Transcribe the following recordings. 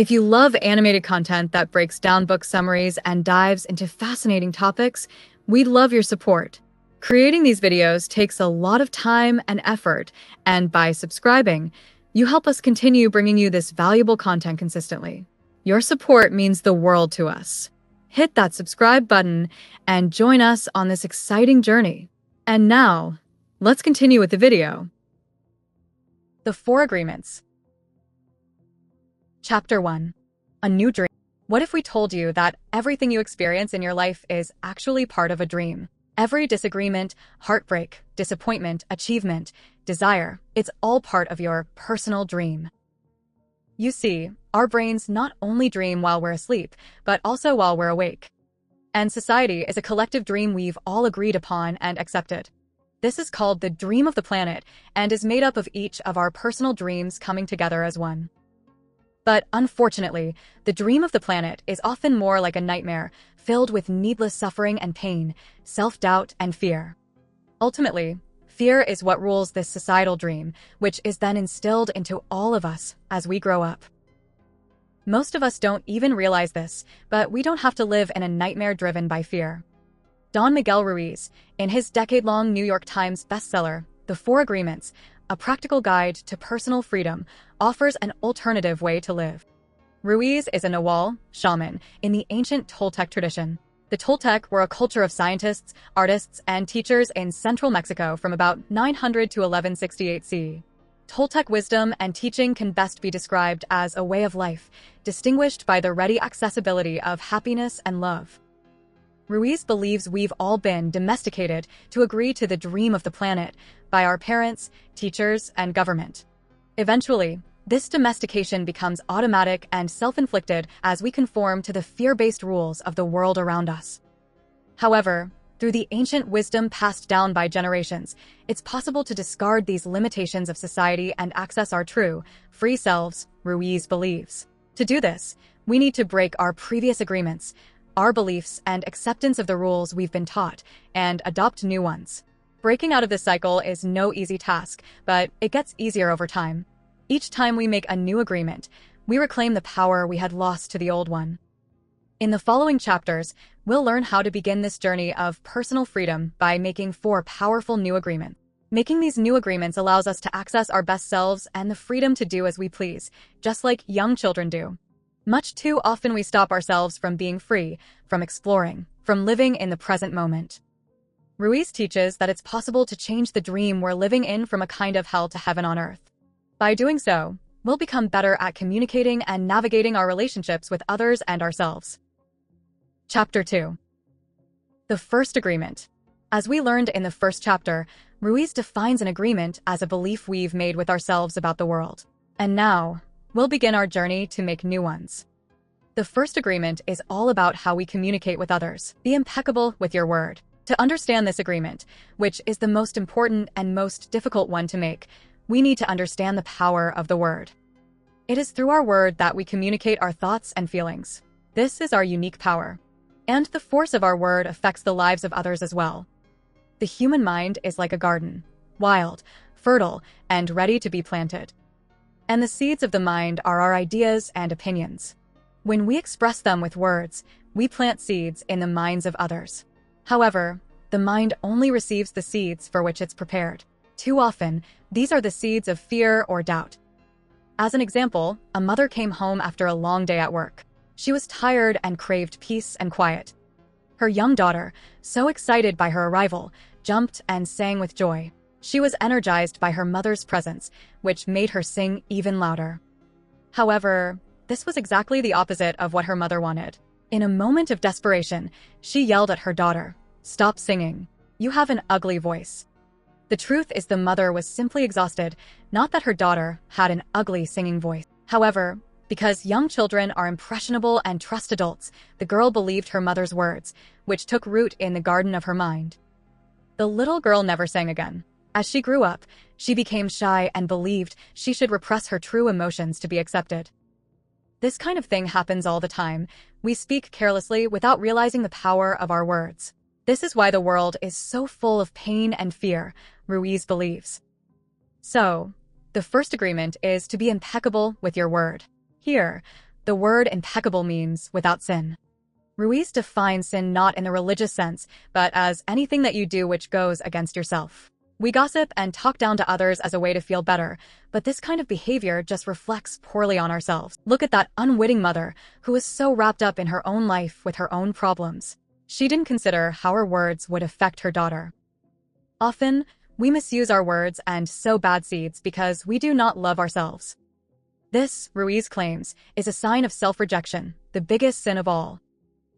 If you love animated content that breaks down book summaries and dives into fascinating topics, we'd love your support. Creating these videos takes a lot of time and effort, and by subscribing, you help us continue bringing you this valuable content consistently. Your support means the world to us. Hit that subscribe button and join us on this exciting journey. And now, let's continue with the video. The Four Agreements. Chapter 1. A New Dream. What if we told you that everything you experience in your life is actually part of a dream? Every disagreement, heartbreak, disappointment, achievement, desire, it's all part of your personal dream. You see, our brains not only dream while we're asleep, but also while we're awake. And society is a collective dream we've all agreed upon and accepted. This is called the dream of the planet and is made up of each of our personal dreams coming together as one. But unfortunately, the dream of the planet is often more like a nightmare, filled with needless suffering and pain, self-doubt and fear. Ultimately, fear is what rules this societal dream, which is then instilled into all of us as we grow up. Most of us don't even realize this, but we don't have to live in a nightmare driven by fear. Don Miguel Ruiz, in his decade-long New York Times bestseller, The Four Agreements, A Practical Guide to Personal Freedom, offers an alternative way to live. Ruiz is a Nahual shaman in the ancient Toltec tradition. The Toltec were a culture of scientists, artists, and teachers in central Mexico from about 900 to 1168 CE. Toltec wisdom and teaching can best be described as a way of life, distinguished by the ready accessibility of happiness and love. Ruiz believes we've all been domesticated to agree to the dream of the planet by our parents, teachers, and government. Eventually, this domestication becomes automatic and self-inflicted as we conform to the fear-based rules of the world around us. However, through the ancient wisdom passed down by generations, it's possible to discard these limitations of society and access our true, free selves, Ruiz believes. To do this, we need to break our previous agreements, our beliefs and acceptance of the rules we've been taught, and adopt new ones. Breaking out of this cycle is no easy task, but it gets easier over time. Each time we make a new agreement, we reclaim the power we had lost to the old one. In the following chapters, we'll learn how to begin this journey of personal freedom by making 4 powerful new agreements. Making these new agreements allows us to access our best selves and the freedom to do as we please, just like young children do. Much too often we stop ourselves from being free, from exploring, from living in the present moment. Ruiz teaches that it's possible to change the dream we're living in from a kind of hell to heaven on earth. By doing so, we'll become better at communicating and navigating our relationships with others and ourselves. Chapter 2. The First Agreement. As we learned in the first chapter, Ruiz defines an agreement as a belief we've made with ourselves about the world. And now, we'll begin our journey to make new ones. The first agreement is all about how we communicate with others. Be impeccable with your word. To understand this agreement, which is the most important and most difficult one to make, we need to understand the power of the word. It is through our word that we communicate our thoughts and feelings. This is our unique power. And the force of our word affects the lives of others as well. The human mind is like a garden, wild, fertile, and ready to be planted. And the seeds of the mind are our ideas and opinions. When we express them with words, we plant seeds in the minds of others. However, the mind only receives the seeds for which it's prepared. Too often, these are the seeds of fear or doubt. As an example, a mother came home after a long day at work. She was tired and craved peace and quiet. Her young daughter, so excited by her arrival, jumped and sang with joy. She was energized by her mother's presence, which made her sing even louder. However, this was exactly the opposite of what her mother wanted. In a moment of desperation, she yelled at her daughter, "Stop singing. You have an ugly voice." The truth is the mother was simply exhausted, not that her daughter had an ugly singing voice. However, because young children are impressionable and trust adults, the girl believed her mother's words, which took root in the garden of her mind. The little girl never sang again. As she grew up, she became shy and believed she should repress her true emotions to be accepted. This kind of thing happens all the time. We speak carelessly without realizing the power of our words. This is why the world is so full of pain and fear, Ruiz believes. So, the first agreement is to be impeccable with your word. Here, The word impeccable means without sin. Ruiz defines sin not in the religious sense, but as anything that you do which goes against yourself. We gossip and talk down to others as a way to feel better, but this kind of behavior just reflects poorly on ourselves. Look at that unwitting mother who is so wrapped up in her own life with her own problems. She didn't consider how her words would affect her daughter. Often, we misuse our words and sow bad seeds because we do not love ourselves. This, Ruiz claims, is a sign of self-rejection, the biggest sin of all.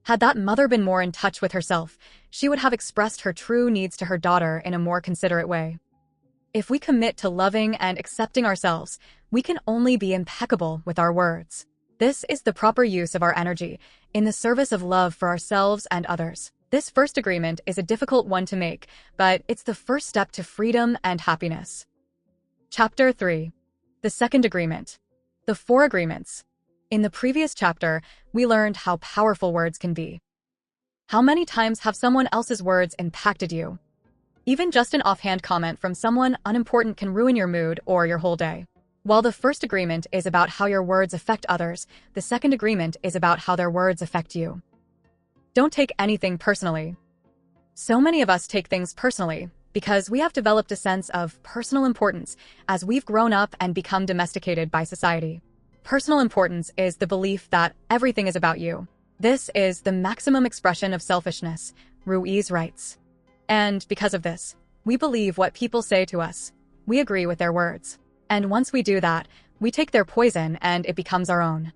Had that mother been more in touch with herself, she would have expressed her true needs to her daughter in a more considerate way. If we commit to loving and accepting ourselves, we can only be impeccable with our words. This is the proper use of our energy, in the service of love for ourselves and others. This first agreement is a difficult one to make, but it's the first step to freedom and happiness. Chapter 3. The second agreement. The 4 agreements. In the previous chapter, we learned how powerful words can be. How many times have someone else's words impacted you? Even just an offhand comment from someone unimportant can ruin your mood or your whole day. While the first agreement is about how your words affect others, the second agreement is about how their words affect you. Don't take anything personally. So many of us take things personally because we have developed a sense of personal importance as we've grown up and become domesticated by society. Personal importance is the belief that everything is about you. This is the maximum expression of selfishness, Ruiz writes. And because of this, we believe what people say to us. We agree with their words. And once we do that, we take their poison and it becomes our own.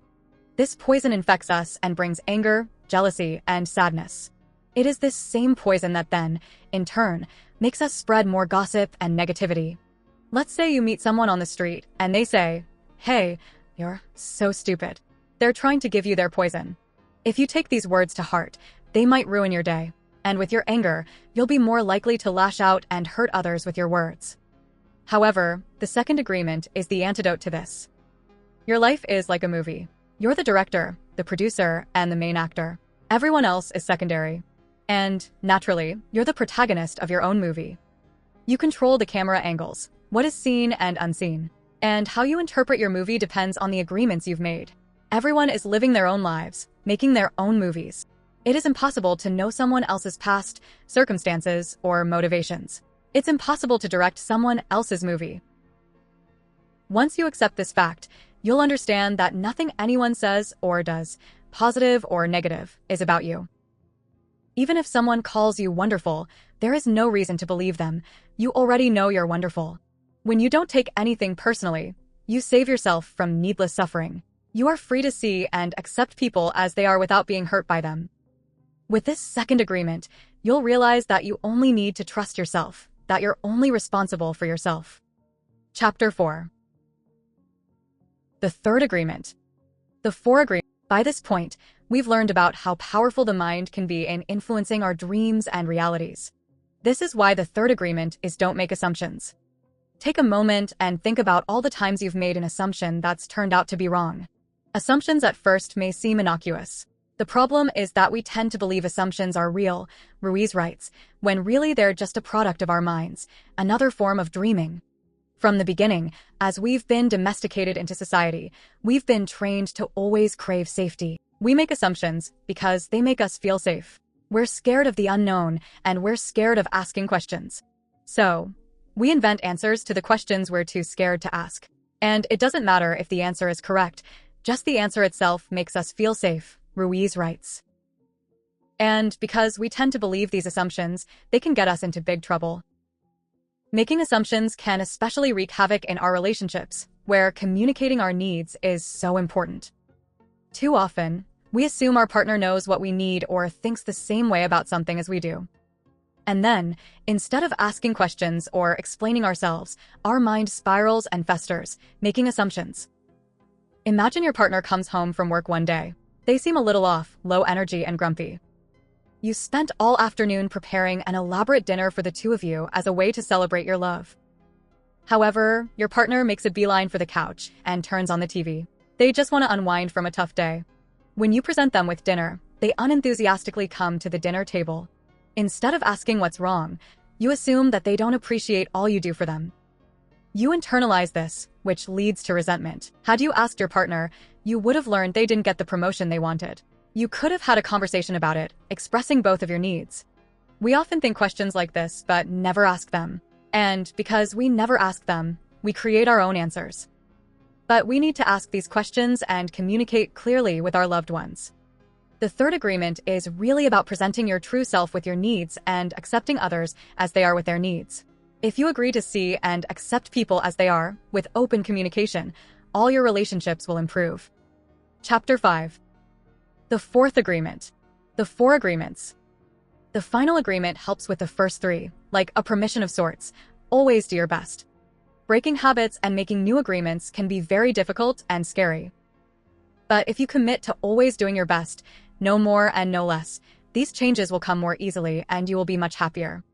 This poison infects us and brings anger, jealousy, and sadness. It is this same poison that then, in turn, makes us spread more gossip and negativity. Let's say you meet someone on the street and they say, "Hey, you're so stupid." They're trying to give you their poison. If you take these words to heart, they might ruin your day. And with your anger, you'll be more likely to lash out and hurt others with your words. However, the second agreement is the antidote to this. Your life is like a movie. You're the director, the producer, and the main actor. Everyone else is secondary. And, naturally, you're the protagonist of your own movie. You control the camera angles, what is seen and unseen. And how you interpret your movie depends on the agreements you've made. Everyone is living their own lives, making their own movies. It is impossible to know someone else's past, circumstances, or motivations. It's impossible to direct someone else's movie. Once you accept this fact, you'll understand that nothing anyone says or does, positive or negative, is about you. Even if someone calls you wonderful, there is no reason to believe them. You already know you're wonderful. When you don't take anything personally, you save yourself from needless suffering. You are free to see and accept people as they are without being hurt by them. With this second agreement, you'll realize that you only need to trust yourself, that you're only responsible for yourself. Chapter 4. The third agreement. The 4 agreements. By this point, we've learned about how powerful the mind can be in influencing our dreams and realities. This is why the third agreement is don't make assumptions. Take a moment and think about all the times you've made an assumption that's turned out to be wrong. Assumptions at first may seem innocuous. The problem is that we tend to believe assumptions are real, Ruiz writes, when really they're just a product of our minds, another form of dreaming. From the beginning, as we've been domesticated into society, we've been trained to always crave safety. We make assumptions because they make us feel safe. We're scared of the unknown, and we're scared of asking questions. So, we invent answers to the questions we're too scared to ask. And it doesn't matter if the answer is correct, just the answer itself makes us feel safe, Ruiz writes. And because we tend to believe these assumptions, they can get us into big trouble. Making assumptions can especially wreak havoc in our relationships, where communicating our needs is so important. Too often, we assume our partner knows what we need or thinks the same way about something as we do. And then, instead of asking questions or explaining ourselves, our mind spirals and festers, making assumptions. Imagine your partner comes home from work one day. They seem a little off, low energy and grumpy. You spent all afternoon preparing an elaborate dinner for the two of you as a way to celebrate your love. However, your partner makes a beeline for the couch and turns on the TV. They just want to unwind from a tough day. When you present them with dinner, they unenthusiastically come to the dinner table. Instead of asking what's wrong, you assume that they don't appreciate all you do for them. You internalize this, which leads to resentment. Had you asked your partner, you would have learned they didn't get the promotion they wanted. You could have had a conversation about it, expressing both of your needs. We often think questions like this, but never ask them. And because we never ask them, we create our own answers. But we need to ask these questions and communicate clearly with our loved ones. The third agreement is really about presenting your true self with your needs and accepting others as they are with their needs. If you agree to see and accept people as they are, with open communication, all your relationships will improve. Chapter 5. The fourth agreement. The 4 agreements. The final agreement helps with the first 3, like a permission of sorts. Always do your best. Breaking habits and making new agreements can be very difficult and scary. But if you commit to always doing your best, no more and no less, these changes will come more easily and you will be much happier.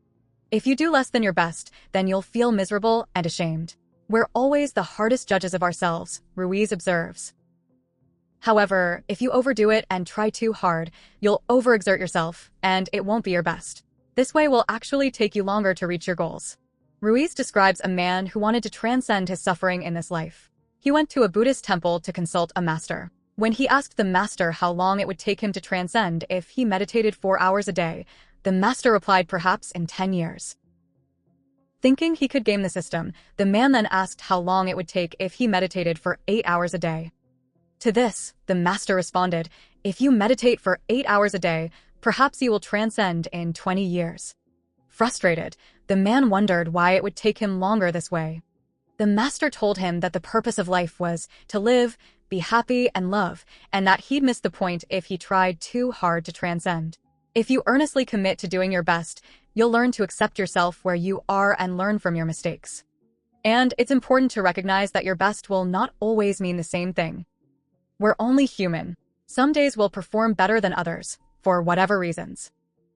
If you do less than your best, then you'll feel miserable and ashamed. We're always the hardest judges of ourselves, Ruiz observes. However, if you overdo it and try too hard, you'll overexert yourself, and it won't be your best. This way will actually take you longer to reach your goals. Ruiz describes a man who wanted to transcend his suffering in this life. He went to a Buddhist temple to consult a master. When he asked the master how long it would take him to transcend if he meditated 4 hours a day, the master replied perhaps in 10 years. Thinking he could game the system, the man then asked how long it would take if he meditated for 8 hours a day. To this, the master responded, if you meditate for 8 hours a day, perhaps you will transcend in 20 years. Frustrated, the man wondered why it would take him longer this way. The master told him that the purpose of life was to live, be happy, and love, and that he'd miss the point if he tried too hard to transcend. If you earnestly commit to doing your best, you'll learn to accept yourself where you are and learn from your mistakes. And it's important to recognize that your best will not always mean the same thing. We're only human. Some days we'll perform better than others, for whatever reasons.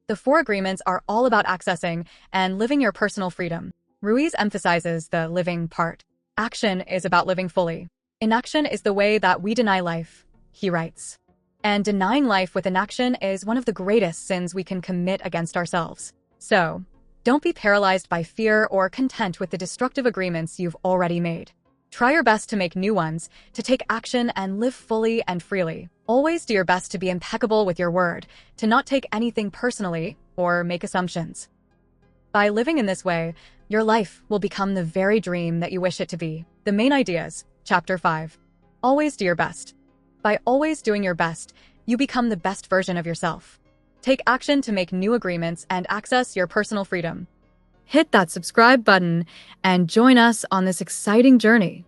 The 4 agreements are all about accessing and living your personal freedom. Ruiz emphasizes the living part. Action is about living fully. Inaction is the way that we deny life, he writes. And denying life with inaction is one of the greatest sins we can commit against ourselves. So, don't be paralyzed by fear or content with the destructive agreements you've already made. Try your best to make new ones, to take action and live fully and freely. Always do your best to be impeccable with your word, to not take anything personally or make assumptions. By living in this way, your life will become the very dream that you wish it to be. The main ideas, Chapter 5. Always do your best. By always doing your best, you become the best version of yourself. Take action to make new agreements and access your personal freedom. Hit that subscribe button and join us on this exciting journey.